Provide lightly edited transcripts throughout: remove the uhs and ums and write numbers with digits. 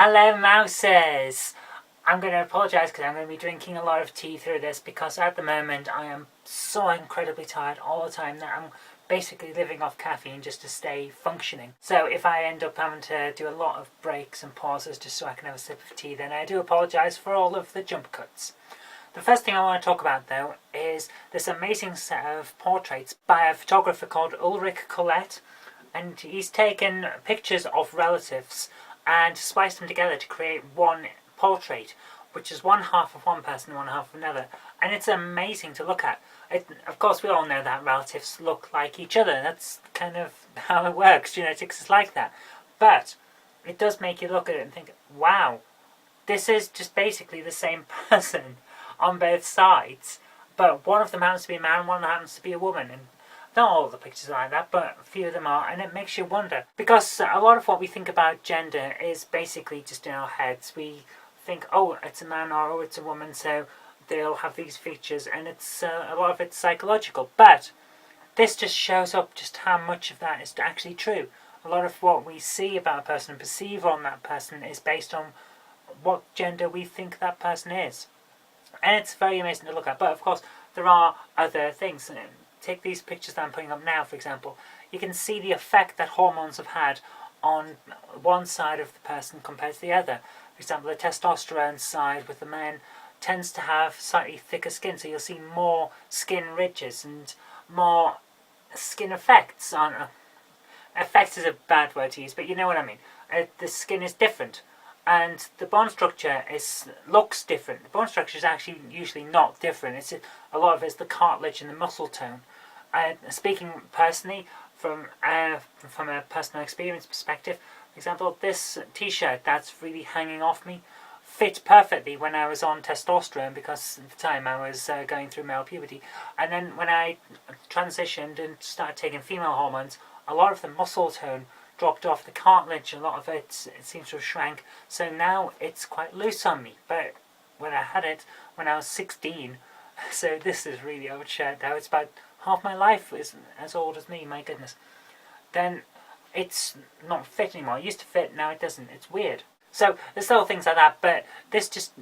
Hello mouses! I'm going to apologise because I'm going to be drinking a lot of tea through this because at the moment I am so incredibly tired all the time that I'm basically living off caffeine just to stay functioning. So if I end up having to do a lot of breaks and pauses just so I can have a sip of tea, then I do apologise for all of the jump cuts. The first thing I want to talk about though is this amazing set of portraits by a photographer called Ulrich Colette, and he's taken pictures of relatives and spliced them together to create one portrait, which is one half of one person and one half of another, and it's amazing to look at. Of course, we all know that relatives look like each other. That's kind of how it works. Genetics is like that. But it does make you look at it and think, wow, this is just basically the same person on both sides, but one of them happens to be a man, one happens to be a woman, and not all the pictures are like that, but a few of them are, and it makes you wonder. Because a lot of what we think about gender is basically just in our heads. We think, oh, it's a man or oh, it's a woman, so they'll have these features, and it's a lot of it's psychological. But this just shows up just how much of that is actually true. A lot of what we see about a person and perceive on that person is based on what gender we think that person is. And it's very amazing to look at. But of course, there are other things. Take these pictures that I'm putting up now, for example. You can see the effect that hormones have had on one side of the person compared to the other. For example, the testosterone side with the men tends to have slightly thicker skin, so you'll see more skin ridges and more skin effects. Effects is a bad word to use, but you know what I mean. The skin is different, and the bone structure looks different. The bone structure is actually usually not different. A lot of it's the cartilage and the muscle tone. Speaking personally, from a personal experience perspective, for example, this t-shirt that's really hanging off me fit perfectly when I was on testosterone, because at the time I was going through male puberty. And then when I transitioned and started taking female hormones, a lot of the muscle tone dropped off, the cartilage, a lot of it seems to have shrank, so now it's quite loose on me. But when I had it when I was 16, so this is really old shirt now, it's about half my life is as old as me, my goodness, then it's not fit anymore. It used to fit, now it doesn't. It's weird. So there's little things like that, but this just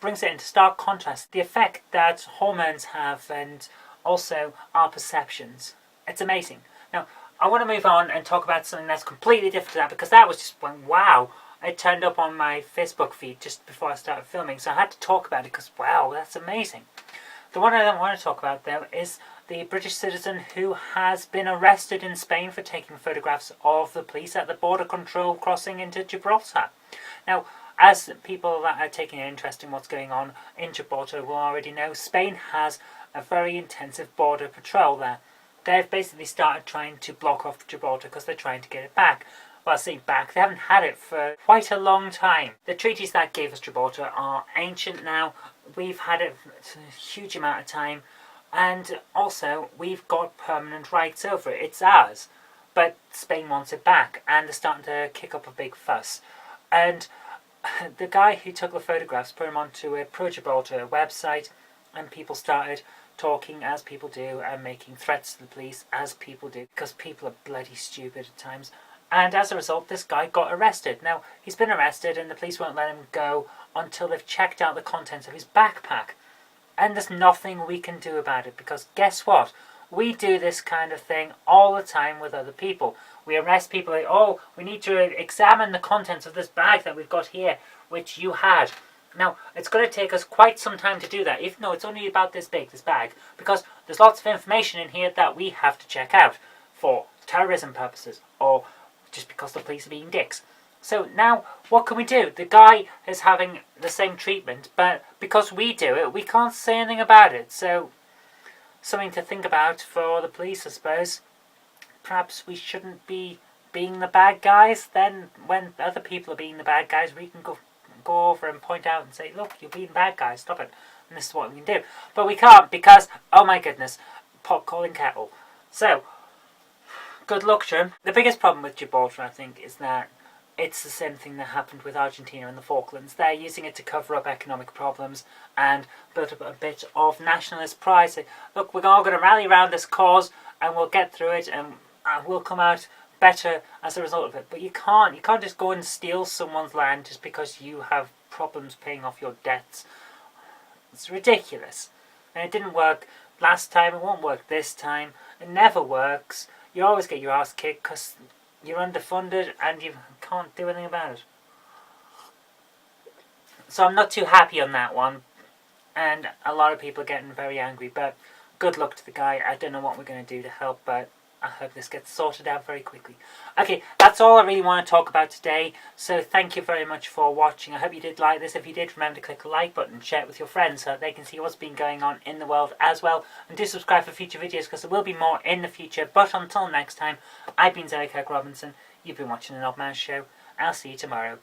brings it into stark contrast, the effect that hormones have and also our perceptions. It's amazing. Now, I want to move on and talk about something that's completely different to that, because that was just wow. It turned up on my Facebook feed just before I started filming, so I had to talk about it because wow, that's amazing. The one I don't want to talk about though is the British citizen who has been arrested in Spain for taking photographs of the police at the border control crossing into Gibraltar. Now, as people that are taking an interest in what's going on in Gibraltar will already know, Spain has a very intensive border patrol there. They've basically started trying to block off Gibraltar because they're trying to get it back. Well, I say back, they haven't had it for quite a long time. The treaties that gave us Gibraltar are ancient now. We've had it for a huge amount of time. And also, we've got permanent rights over it. It's ours. But Spain wants it back, and they're starting to kick up a big fuss. And the guy who took the photographs put them onto a pro-Gibraltar website, and people started talking as people do and making threats to the police as people do, because people are bloody stupid at times. And as a result, this guy got arrested. Now, he's been arrested and the police won't let him go until they've checked out the contents of his backpack. And there's nothing we can do about it, because guess what? We do this kind of thing all the time with other people. We arrest people like, oh, we need to examine the contents of this bag that we've got here, which you had. Now, it's going to take us quite some time to do that, even though it's only about this big, this bag, because there's lots of information in here that we have to check out for terrorism purposes, or just because the police are being dicks. So now, what can we do? The guy is having the same treatment, but because we do it, we can't say anything about it. So, something to think about for the police, I suppose. Perhaps we shouldn't be being the bad guys. Then, when other people are being the bad guys, we can go over and point out and say, look, you're being bad guys, stop it. And this is what we can do. But we can't, because, oh my goodness, pot calling kettle. So, good luck to him. The biggest problem with Gibraltar, I think, is that it's the same thing that happened with Argentina and the Falklands. They're using it to cover up economic problems and build up a bit of nationalist pride. Say, look, we're all going to rally around this cause and we'll get through it and we'll come out better as a result of it. But you can't just go and steal someone's land just because you have problems paying off your debts. It's ridiculous. And it didn't work last time, it won't work this time. It never works. You always get your ass kicked because you're underfunded and you can't do anything about it. So I'm not too happy on that one. And a lot of people are getting very angry. But good luck to the guy. I don't know what we're going to do to help, but I hope this gets sorted out very quickly. Okay, that's all I really want to talk about today. So thank you very much for watching. I hope you did like this. If you did, remember to click the like button, share it with your friends so that they can see what's been going on in the world as well. And do subscribe for future videos because there will be more in the future. But until next time, I've been Kirk-Robinson. You've been watching An Odd Man's Show. I'll see you tomorrow.